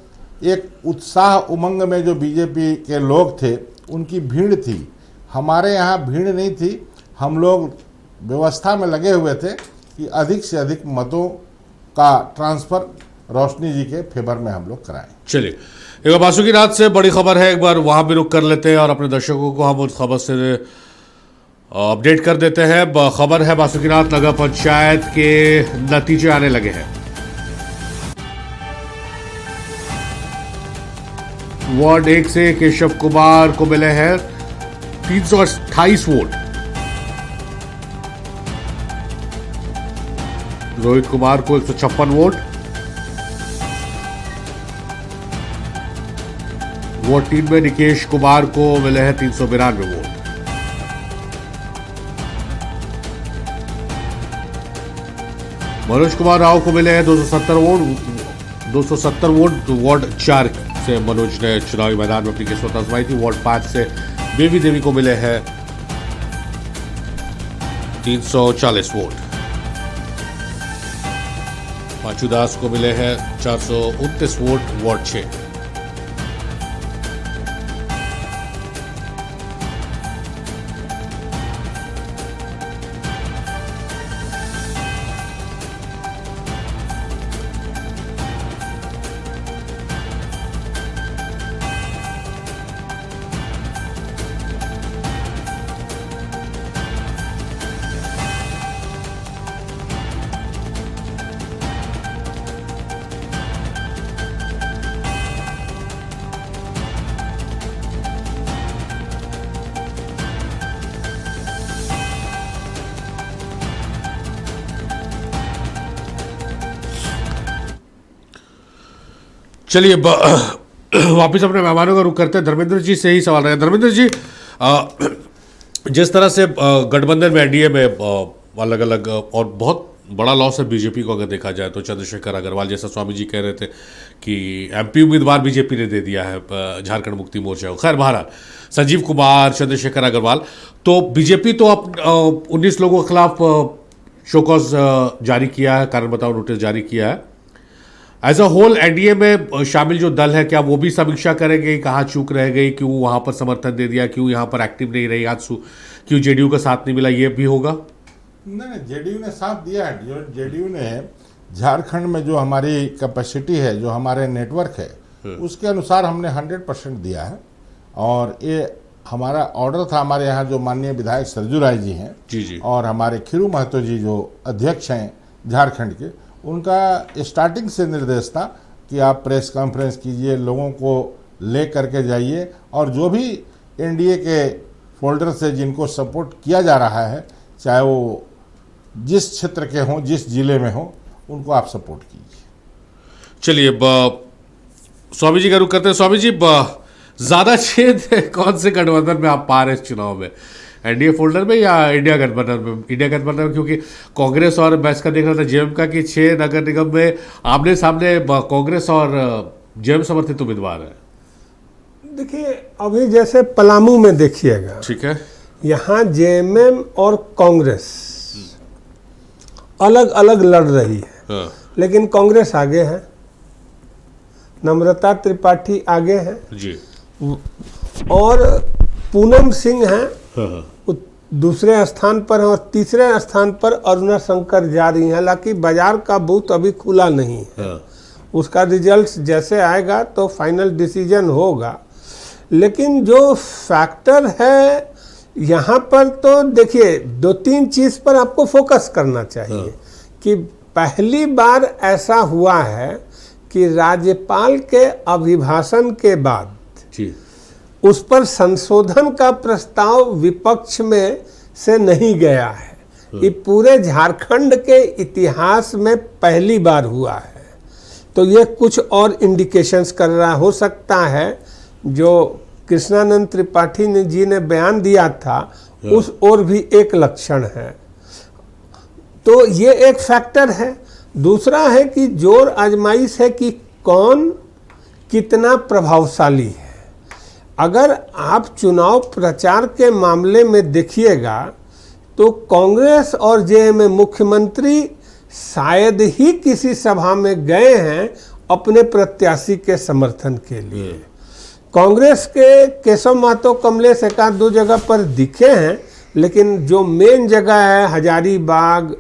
एक उत्साह उमंग में जो बीजेपी के लोग थे उनकी भीड़ थी, हमारे यहाँ भीड़ नहीं थी। हम लोग व्यवस्था में लगे हुए थे कि अधिक से अधिक मतों का ट्रांसफर रोशनी जी के फेवर में हम लोग कराएं। चलिए एक बार बासुकीनाथ से बड़ी खबर है, एक बार वहां भी रुक कर लेते हैं और अपने दर्शकों को हम उस खबर से अपडेट कर देते हैं। खबर है बासुकीनाथ नगर पंचायत के नतीजे आने लगे हैं। वार्ड 1 से केशव कुमार को मिले हैं 328 वोट, रोहित कुमार को 156 वोट, वार्ड 3 में निकेश कुमार को मिले हैं 392 वोट, मनोज कुमार राव को मिले हैं 270 वोट। वार्ड 4 से मनोज ने चुनावी मैदान में अपनी किस्मत आजमाई थी। वार्ड 5 से बेबी देवी को मिले हैं 340 वोट, पांचू दास को मिले हैं 429 वोट। वार्ड 6 चलिए वापिस अपने मेहमानों का रुख करते हैं। धर्मेंद्र जी से ही सवाल रहेगा। धर्मेंद्र जी, जिस तरह से गठबंधन में एनडीए में अलग अलग और बहुत बड़ा लॉस है बीजेपी को अगर देखा जाए तो, चंद्रशेखर अग्रवाल जैसा स्वामी जी कह रहे थे कि एमपी उम्मीदवार बीजेपी ने दे दिया है झारखंड मुक्ति मोर्चा को। खैर बहरहाल संजीव कुमार, चंद्रशेखर अग्रवाल, तो बीजेपी तो अब 19 लोगों के खिलाफ शोकॉज जारी किया है, कारण बताओ नोटिस जारी किया है। एज अ होल एनडीए में शामिल जो दल है क्या वो भी समीक्षा करेंगे, कहाँ चूक रह गई, क्यों वहां पर समर्थन दे दिया, क्यों यहाँ पर एक्टिव नहीं रही आजसू, क्यों जेडीयू का साथ नहीं मिला, ये भी होगा? नहीं, जेडीयू ने साथ दिया है। जो जेडीयू ने झारखंड में जो हमारी कैपेसिटी है, जो हमारे नेटवर्क है, उसके अनुसार हमने 100% दिया है। और ये हमारा ऑर्डर था, हमारे यहाँ जो माननीय विधायक सरजू राय जी हैं जी और हमारे खीरू महतो जी जो अध्यक्ष हैं झारखंड के, उनका स्टार्टिंग से निर्देश था कि आप प्रेस कॉन्फ्रेंस कीजिए, लोगों को ले करके जाइए और जो भी एनडीए के फोल्डर से जिनको सपोर्ट किया जा रहा है, चाहे वो जिस क्षेत्र के हों, जिस जिले में हों, उनको आप सपोर्ट कीजिए। चलिए स्वामी जी का रुख करते हैं। स्वामी जी, ज्यादा छेद कौन से गठबंधन में आप पा रहे हैं इस चुनाव में, एनडीए फोल्डर में या इंडिया गठबंधन में? इंडिया गठबंधन में क्योंकि कांग्रेस और मैं इसका देख रहा था जेएमका की 6 नगर निगम में आमने सामने कांग्रेस और जेएम समर्थित उम्मीदवार है। देखिए अभी जैसे पलामू में देखिएगा, ठीक है, यहाँ जेएमएम और कांग्रेस अलग अलग लड़ रही है। हाँ, लेकिन कांग्रेस आगे है, नम्रता त्रिपाठी आगे है जी, और पूनम सिंह हैं हाँ, दूसरे स्थान पर है, और तीसरे स्थान पर अरुणा शंकर जा रही हैं। हालांकि बाजार का बूथ अभी खुला नहीं है, हाँ, उसका रिजल्ट जैसे आएगा तो फाइनल डिसीजन होगा। लेकिन जो फैक्टर है यहाँ पर, तो देखिए 2-3 चीज़ पर आपको फोकस करना चाहिए कि पहली बार ऐसा हुआ है कि राज्यपाल के अभिभाषण के बाद जी, उस पर संशोधन का प्रस्ताव विपक्ष में से नहीं गया है। ये पूरे झारखंड के इतिहास में पहली बार हुआ है। तो ये कुछ और इंडिकेशंस कर रहा हो सकता है जो कृष्णानंद त्रिपाठी जी ने बयान दिया था, उस और भी एक लक्षण है। तो ये एक फैक्टर है। दूसरा है कि जोर आजमाइश है कि कौन कितना प्रभावशाली है। अगर आप चुनाव प्रचार के मामले में देखिएगा तो कांग्रेस और जेएमएम मुख्यमंत्री शायद ही किसी सभा में गए हैं अपने प्रत्याशी के समर्थन के लिए। कांग्रेस के केशव महतो कमलेश एक आध 2 जगह पर दिखे हैं, लेकिन जो मेन जगह है हजारीबाग,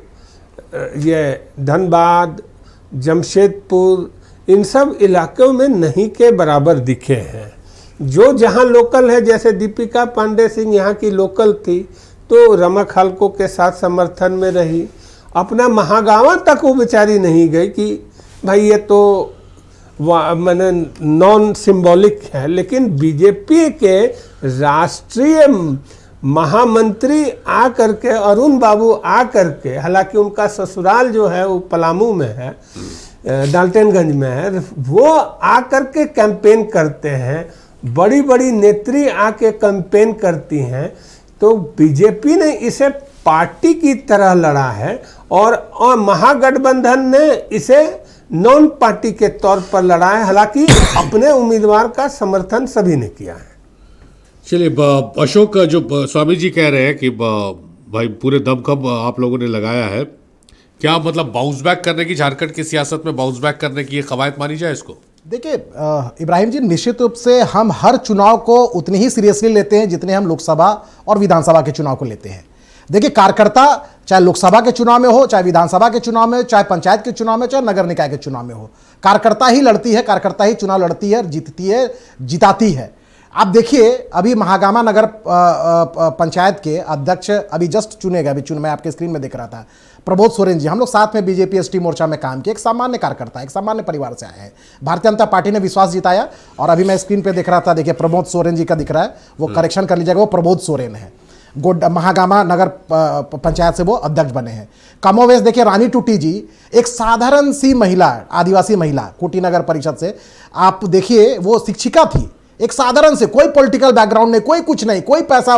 ये धनबाद, जमशेदपुर, इन सब इलाकों में नहीं के बराबर दिखे हैं। जो जहां लोकल है, जैसे दीपिका पांडे सिंह यहाँ की लोकल थी तो रमक हल्को के साथ समर्थन में रही, अपना महागावा तक वो बेचारी नहीं गई कि भाई ये तो मैंने नॉन सिंबॉलिक है। लेकिन बीजेपी के राष्ट्रीय महामंत्री आ करके, अरुण बाबू आ करके, हालांकि उनका ससुराल जो है वो पलामू में है, डाल्टनगंज में है, वो आ करके कैंपेन करते हैं, बड़ी बड़ी नेत्री आके कैंपेन करती हैं। तो बीजेपी ने इसे पार्टी की तरह लड़ा है और महागठबंधन ने इसे नॉन पार्टी के तौर पर लड़ा है। हालांकि अपने उम्मीदवार का समर्थन सभी ने किया है। चलिए अशोक, जो स्वामी जी कह रहे हैं कि भाई पूरे दमखम आप लोगों ने लगाया है, क्या मतलब बाउंस बैक करने की, झारखंड की सियासत में बाउंस बैक करने की ये कवायद मानी जाए इसको? देखिए इब्राहिम जी, निश्चित रूप से हम हर चुनाव को उतनी ही सीरियसली लेते हैं जितने हम लोकसभा और विधानसभा के चुनाव को लेते हैं। देखिए कार्यकर्ता चाहे लोकसभा के चुनाव में हो, चाहे विधानसभा के चुनाव में हो, चाहे पंचायत के चुनाव में, चाहे नगर निकाय के चुनाव में हो, कार्यकर्ता ही लड़ती है, कार्यकर्ता ही चुनाव लड़ती है, जीतती है, जिताती है। आप देखिए अभी महागामा नगर पंचायत के अध्यक्ष अभी जस्ट चुने गए, अभी मैं आपके स्क्रीन में देख रहा था, प्रबोध सोरेन जी। हम लोग साथ में बीजेपी एसटी मोर्चा में काम किए, एक सामान्य कार्यकर्ता, एक सामान्य परिवार से आए हैं। भारतीय जनता पार्टी ने विश्वास जिताया और अभी मैं स्क्रीन पे देख रहा था, देखिए प्रबोध सोरेन जी का दिख रहा है, वो करेक्शन कर लीजिएगा, वो प्रबोध सोरेन है, महागामा नगर पंचायत से वो अध्यक्ष बने हैं। कमोवेश देखिए रानी टूटी जी, एक साधारण सी महिला, आदिवासी महिला, कोटी नगर परिषद से, आप देखिए वो शिक्षिका थी, एक साधारण से, कोई पॉलिटिकल बैकग्राउंड नहीं, कोई कुछ नहीं, कोई पैसा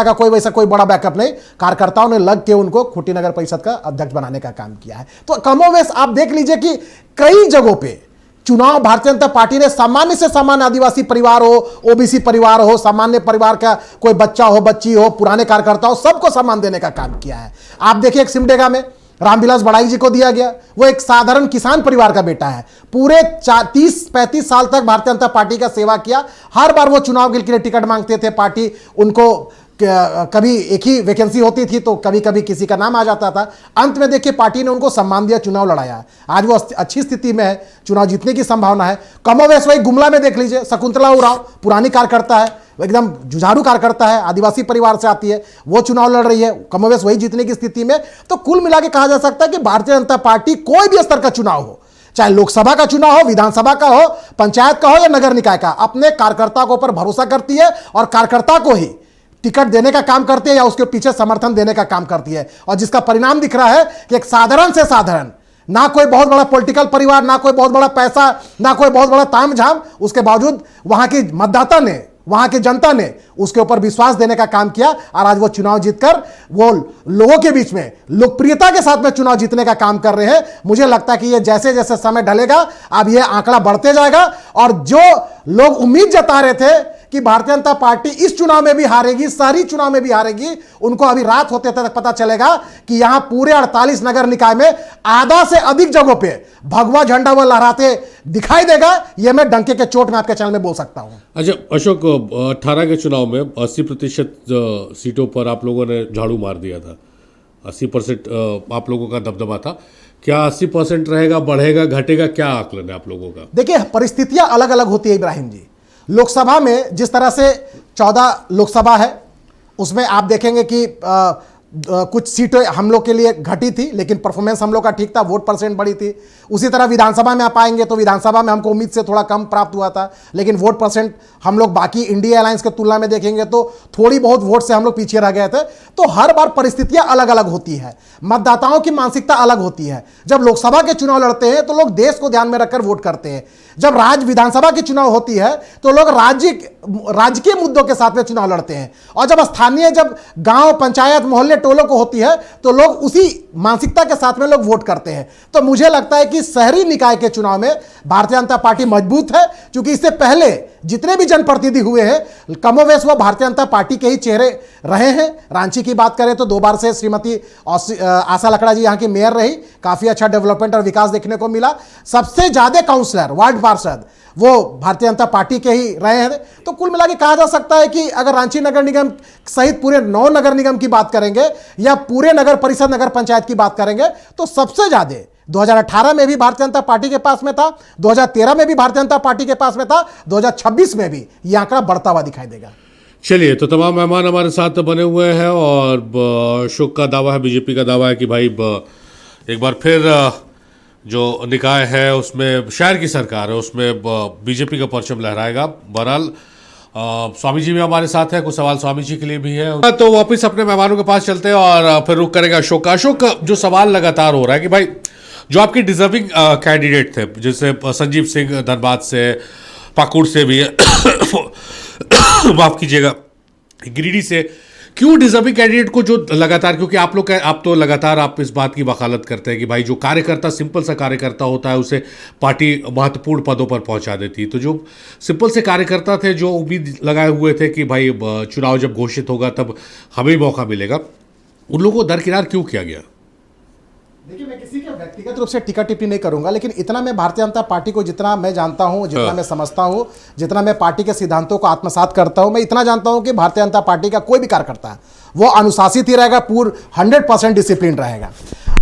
का कोई वैसा कोई बड़ा बैकअप नहीं, कार्यकर्ताओं ने लग के उनको खूंटी नगर परिषद का अध्यक्ष बनाने का काम किया है। तो कमोवेश आप देख लीजिए कि कई जगहों पे चुनाव भारतीय जनता पार्टी ने सामान्य से सामान्य आदिवासी परिवार हो, ओबीसी परिवार हो, सामान्य परिवार का कोई बच्चा हो, बच्ची हो, पुराने कार्यकर्ता हो, सबको सम्मान देने का काम किया है। आप देखिए एक सिमडेगा में रामविलास बड़ाई जी को दिया गया, वो एक साधारण किसान परिवार का बेटा है, पूरे 30-35 साल तक भारतीय जनता पार्टी का सेवा किया। हर बार वो चुनाव के लिए टिकट मांगते थे, पार्टी उनको कभी एक ही वैकेंसी होती थी तो कभी कभी किसी का नाम आ जाता था। अंत में देखिए पार्टी ने उनको सम्मान दिया, चुनाव लड़ाया, आज वो अच्छी स्थिति में है, चुनाव जीतने की संभावना है। कमोवेश वही गुमला में देख लीजिए, शकुंतला उरांव पुरानी कार्यकर्ता है, एकदम जुझारू कार्यकर्ता है, आदिवासी परिवार से आती है, वो चुनाव लड़ रही है, कमोवेश वही जीतने की स्थिति में। तो कुल मिला के कहा जा सकता है कि भारतीय जनता पार्टी कोई भी स्तर का चुनाव हो, चाहे लोकसभा का चुनाव हो, विधानसभा का हो, पंचायत का हो या नगर निकाय का, अपने कार्यकर्ता के ऊपर भरोसा करती है और कार्यकर्ता को ही टिकट देने का काम करती है या उसके पीछे समर्थन देने का काम करती है। और जिसका परिणाम दिख रहा है कि एक साधारण से साधारण, ना कोई बहुत बड़ा पॉलिटिकल परिवार, ना कोई बहुत बड़ा पैसा, ना कोई बहुत बड़ा तामझाम, उसके बावजूद वहां की मतदाता ने, वहां की जनता ने उसके ऊपर विश्वास देने का काम किया और आज वो चुनाव जीतकर वो लोगों के बीच में लोकप्रियता के साथ में चुनाव जीतने का काम कर रहे हैं। मुझे लगता है कि ये जैसे जैसे समय ढलेगा अब ये आंकड़ा बढ़ते जाएगा और जो लोग उम्मीद जता रहे थे कि भारतीय जनता पार्टी इस चुनाव में भी हारेगी, शहरी चुनाव में भी हारेगी, उनको अभी रात होते तक पता चलेगा कि यहां पूरे 48 नगर निकाय में आधा से अधिक जगहों पे भगवा झंडा वो लहराते दिखाई देगा। यह मैं डंके के चोट में आपके चैनल में बोल सकता हूं। अच्छा अशोक, 18 के चुनाव में 80% सीटों पर आप लोगों ने झाड़ू मार दिया था, 80% आप लोगों का दबदबा था। क्या 80% रहेगा, बढ़ेगा, घटेगा, क्या आकलन है आप लोगों का? देखिए परिस्थितियां अलग अलग होती है इब्राहिम जी। लोकसभा में जिस तरह से 14 लोकसभा है उसमें आप देखेंगे कि कुछ सीटें हम लोग के लिए घटी थी लेकिन परफॉर्मेंस हम लोग का ठीक था, वोट परसेंट बढ़ी थी। उसी तरह विधानसभा में आप आएंगे तो विधानसभा में हमको उम्मीद से थोड़ा कम प्राप्त हुआ था लेकिन वोट परसेंट हम लोग बाकी इंडिया अलायंस के तुलना में देखेंगे तो थोड़ी बहुत वोट से हम लोग पीछे रह गए थे। तो हर बार परिस्थितियां अलग अलग होती है, मतदाताओं की मानसिकता अलग होती है। जब लोकसभा के चुनाव लड़ते हैं तो लोग देश को ध्यान में रखकर वोट करते हैं, जब राज्य विधानसभा की चुनाव होती है तो लोग राजकीय मुद्दों के साथ में चुनाव लड़ते हैं, और जब स्थानीय, जब गांव, पंचायत, मोहल्ले, टोलों को होती है तो लोग उसी मानसिकता के साथ में लोग वोट करते हैं। तो मुझे लगता है कि शहरी निकाय के चुनाव में भारतीय जनता पार्टी मजबूत है, क्योंकि इससे पहले जितने भी जनप्रतिनिधि हुए हैं कमोवेश वो भारतीय जनता पार्टी के ही चेहरे रहे हैं। रांची की बात करें तो 2 बार से श्रीमती आशा लकड़ा जी यहाँ की मेयर रही, काफी अच्छा डेवलपमेंट और विकास देखने को मिला। सबसे ज्यादा काउंसलर, वार्ड पार्षद वो भारतीय जनता पार्टी के ही रहे हैं। तो कुल मिला के कहा जा सकता है कि अगर रांची नगर निगम सहित पूरे 9 नगर निगम की बात करेंगे या पूरे नगर परिषद, नगर पंचायत की बात करेंगे तो सबसे ज्यादा 2018 में भी भारतीय जनता पार्टी के पास में था, 2013 में भी भारतीय जनता पार्टी के पास में था, 2026 में भी यह आंकड़ा बढ़ता हुआ दिखाई देगा। चलिए, तो तमाम मेहमान हमारे साथ बने हुए हैं और अशोक का दावा है, बीजेपी का दावा है कि भाई एक बार फिर जो निकाय है उसमें शहर की सरकार है उसमें बीजेपी का परचम लहराएगा। बहरहाल स्वामी जी भी हमारे साथ हैं, कुछ सवाल स्वामी जी के लिए भी है। तो वापस अपने मेहमानों के पास चलते हैं और फिर रुक करेगा अशोक का। अशोक, जो सवाल लगातार हो रहा है कि भाई जो आपके डिजर्विंग कैंडिडेट थे, जैसे संजीव सिंह धनबाद से, पाकुड़ से भी माफ कीजिएगा, गिरिडीह से, क्यों डिजर्विंग कैंडिडेट को जो लगातार, क्योंकि आप तो लगातार आप इस बात की वकालत करते हैं कि भाई जो कार्यकर्ता, सिंपल सा कार्यकर्ता होता है उसे पार्टी महत्वपूर्ण पदों पर पहुंचा देती है। तो जो सिंपल से कार्यकर्ता थे जो उम्मीद लगाए हुए थे कि भाई चुनाव जब घोषित होगा तब हमें मौका मिलेगा, उन लोगों को दरकिनार क्यों किया गया? देखिए, मैं किसी के व्यक्तिगत रूप से टीका टिप्पणी नहीं करूंगा, लेकिन इतना मैं भारतीय जनता पार्टी को जितना मैं जानता हूं, जितना मैं समझता हूं, जितना मैं पार्टी के सिद्धांतों को आत्मसात करता हूं, मैं इतना जानता हूं कि भारतीय जनता पार्टी का कोई भी कार्यकर्ता वो अनुशासित ही रहेगा, 100% डिसिप्लिन रहेगा।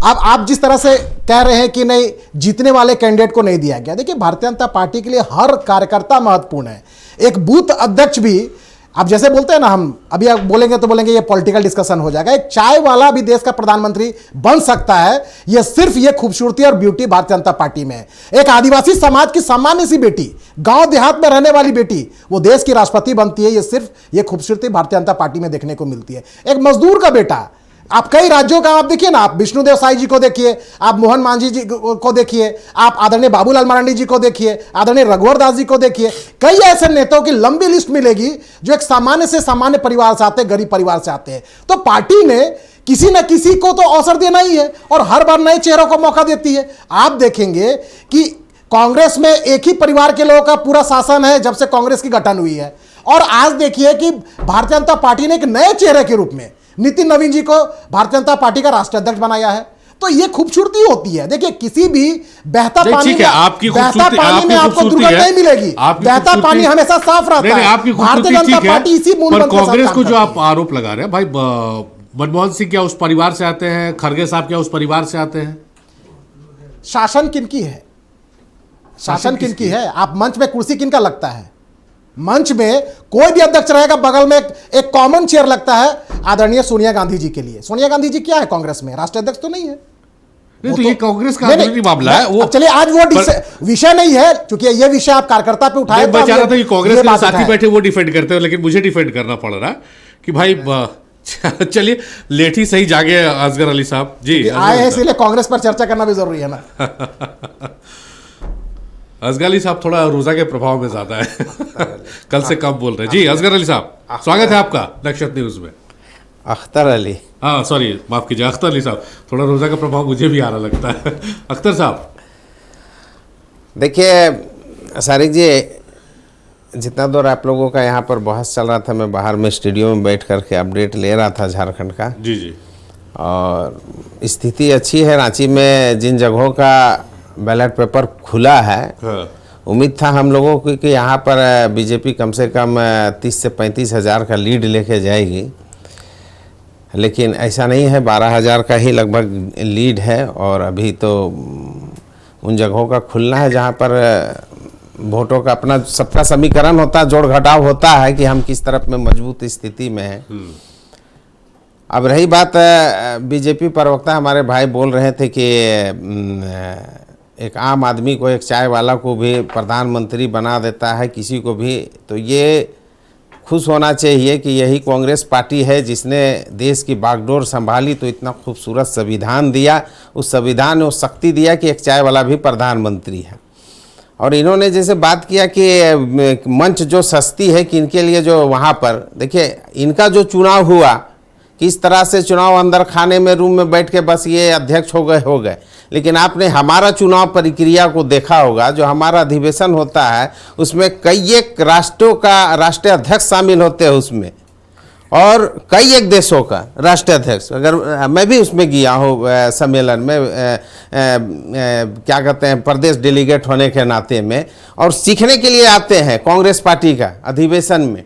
अब आप जिस तरह से कह रहे हैं कि नहीं जीतने वाले कैंडिडेट को नहीं दिया गया, देखिए भारतीय जनता पार्टी के लिए हर कार्यकर्ता महत्वपूर्ण है। एक बूथ अध्यक्ष भी, अब जैसे बोलते हैं ना, हम अभी आप बोलेंगे तो बोलेंगे ये पॉलिटिकल डिस्कशन हो जाएगा, एक चाय वाला भी देश का प्रधानमंत्री बन सकता है। ये सिर्फ ये खूबसूरती और ब्यूटी भारतीय जनता पार्टी में है। एक आदिवासी समाज की सामान्य सी बेटी, गांव देहात में रहने वाली बेटी, वो देश की राष्ट्रपति बनती है। ये सिर्फ ये खूबसूरती भारतीय जनता पार्टी में देखने को मिलती है। एक मजदूर का बेटा आप कई राज्यों का आप देखिए ना, आप विष्णुदेव साई जी को देखिए, आप मोहन मांझी जी को देखिए, आप आदरणीय बाबूलाल मरांडी जी को देखिए, आदरणीय रघुवर दास जी को देखिए। कई ऐसे नेताओं की लंबी लिस्ट मिलेगी जो एक सामान्य से सामान्य परिवार से आते हैं, गरीब परिवार से आते हैं। तो पार्टी ने किसी न किसी को तो अवसर देना ही है और हर बार नए चेहरों को मौका देती है। आप देखेंगे कि कांग्रेस में एक ही परिवार के लोगों का पूरा शासन है जब से कांग्रेस की गठन हुई है, और आज देखिए कि भारतीय जनता पार्टी ने एक नए चेहरे के रूप में नितिन नवीन जी को भारतीय जनता पार्टी का राष्ट्रीय अध्यक्ष बनाया है। तो ये खूबसूरती होती है। देखिए किसी भी बहता पानी में आपको दुर्गंध नहीं मिलेगी, बहता पानी हमेशा साफ रहता है। भारतीय जनता पार्टी इसी पर कांग्रेस को जो आप आरोप लगा रहे हैं भाई, मनमोहन सिंह क्या उस परिवार से आते हैं, खड़गे साहब क्या उस परिवार से आते हैं? शासन किनकी है, शासन किनकी है? आप मंच में कुर्सी किनका लगता है? मंच में कोई भी अध्यक्ष रहेगा, बगल में एक कॉमन चेयर लगता है आदरणीय सोनिया गांधी जी के लिए। सोनिया गांधी जी क्या है कांग्रेस में? राष्ट्रीय अध्यक्ष तो नहीं है। नहीं तो ये कांग्रेस का अंदरूनी मामला है वो। चलिए आज वो विषय नहीं है, क्योंकि ये विषय आप कार्यकर्ता पे उठाए। मैं चाह रहा था कि कांग्रेस के साथी बैठे वो डिफेंड करते हो, लेकिन मुझे डिफेंड करना पड़ रहा है कि भाई चलिए लेठी सही जागे असगर अली साहब जी आए हैं, इसलिए कांग्रेस पर चर्चा करना भी जरूरी है ना। असगर अली साहब थोड़ा रोजा के प्रभाव में ज्यादा है कल से कम बोल रहे हैं जी। असगर अली साहब स्वागत है आपका नक्षत्र न्यूज में। अख्तर अली, हाँ सॉरी माफ कीजिए, अख्तर अली साहब, थोड़ा रोजा का प्रभाव मुझे भी आ रहा लगता है। अख्तर साहब देखिए सारिक जी, जितना दूर आप लोगों का यहाँ पर बहस चल रहा था, मैं बाहर में स्टूडियो में बैठ करके अपडेट ले रहा था झारखंड का। जी जी। और स्थिति अच्छी है रांची में, जिन जगहों का बैलेट पेपर खुला है। हाँ। उम्मीद था हम लोगों को कि यहाँ पर बीजेपी कम से कम 30 से 35 हज़ार का लीड लेके जाएगी, लेकिन ऐसा नहीं है। 12 हज़ार का ही लगभग लीड है। और अभी तो उन जगहों का खुलना है जहाँ पर वोटों का अपना सबका समीकरण होता है, जोड़ घटाव होता है कि हम किस तरफ में मजबूत स्थिति में हैं। अब रही बात, बीजेपी प्रवक्ता हमारे भाई बोल रहे थे कि एक आम आदमी को, एक चाय वाला को भी प्रधानमंत्री बना देता है, किसी को भी। तो ये खुश होना चाहिए कि यही कांग्रेस पार्टी है जिसने देश की बागडोर संभाली, तो इतना खूबसूरत संविधान दिया, उस संविधान ने वो शक्ति दिया कि एक चाय वाला भी प्रधानमंत्री है। और इन्होंने जैसे बात किया कि मंच जो सस्ती है कि इनके लिए, जो वहाँ पर देखिए इनका जो चुनाव हुआ, किस तरह से चुनाव अंदर खाने में रूम में बैठ के बस ये अध्यक्ष हो गए। लेकिन आपने हमारा चुनाव प्रक्रिया को देखा होगा, जो हमारा अधिवेशन होता है उसमें कई एक राष्ट्रों का राष्ट्रीय अध्यक्ष शामिल होते हैं उसमें, और कई एक देशों का राष्ट्रीय अध्यक्ष। अगर मैं भी उसमें गया हूँ सम्मेलन में, क्या कहते हैं, प्रदेश डेलीगेट होने के नाते में, और सीखने के लिए आते हैं कांग्रेस पार्टी का अधिवेशन में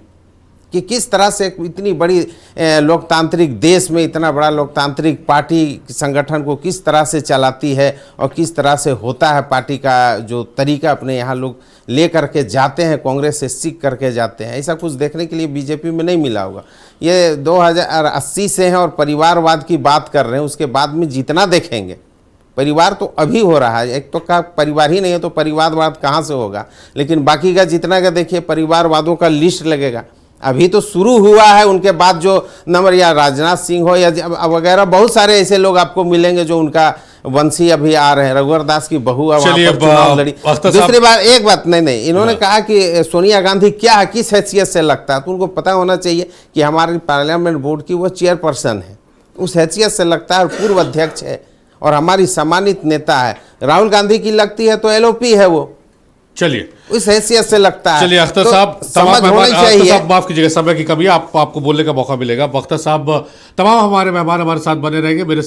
कि किस तरह से इतनी बड़ी लोकतांत्रिक देश में इतना बड़ा लोकतांत्रिक पार्टी संगठन को किस तरह से चलाती है और किस तरह से होता है पार्टी का जो तरीका अपने यहाँ लोग ले करके जाते हैं, कांग्रेस से सीख करके जाते हैं। ऐसा कुछ देखने के लिए बीजेपी में नहीं मिला होगा। ये 2080 से हैं और परिवारवाद की बात कर रहे हैं, उसके बाद में जितना देखेंगे परिवार तो अभी हो रहा है। एक तो का परिवार ही नहीं है तो परिवारवाद कहाँ से होगा, लेकिन बाकी का जितना का देखिए परिवारवादों का लिस्ट लगेगा। अभी तो शुरू हुआ है, उनके बाद जो नंबर या राजनाथ सिंह हो या वगैरह बहुत सारे ऐसे लोग आपको मिलेंगे जो उनका वंशी अभी आ रहे हैं। रघुवर दास की बहू है वहाँ पर चुनाव लड़ी। दूसरी बात, एक बात नहीं, इन्होंने कहा कि सोनिया गांधी क्या है, किस हैसियत से लगता है, तो उनको पता होना चाहिए कि हमारी पार्लियामेंट बोर्ड की वो चेयरपर्सन है, उस हैसियत से लगता है, पूर्व अध्यक्ष है और हमारी सम्मानित नेता है। राहुल गांधी की लगती है तो एलओपी है वो, चलिए उस हैसियत से लगता है। चलिए अख्तर तो साहब, समझ होनी चाहिए। माफ कीजिएगा, समय की कमी है, आपको बोलने का मौका मिलेगा। अख्तर साहब, तमाम हमारे मेहमान हमारे साथ बने रहेंगे। मेरे